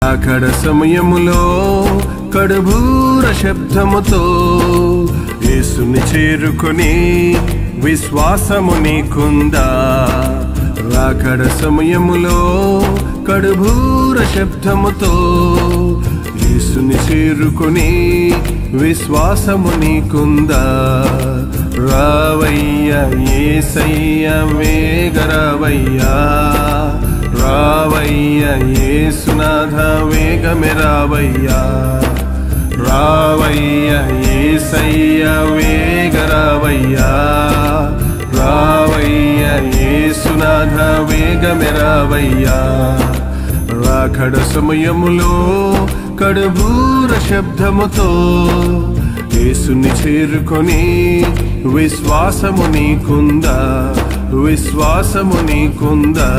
అక్కడ సమయములో కడుబూర శబ్దముతో యేసుని చేరుకొని విశ్వాసము నీకుందా? రాకడ సమయములో కడుబూర శబ్దముతో యేసుని చేరుకొని విశ్వాసము నీకుందా? రావయ్యా యేసయ్యా వేగరావయ్యా, రావయ్యా యేసునాథ వేగమే రావయ్యా, రావయ్యా యేసయ్యా వేగరావయ్యా, రావయ్యా యేసునాథ వేగమే రావయ్యా. రాకడ సమయములో కడుబూర శబ్దముతో యేసుని చేరుకొని విశ్వాసము నీకుందా? విశ్వాసము నీకుందా?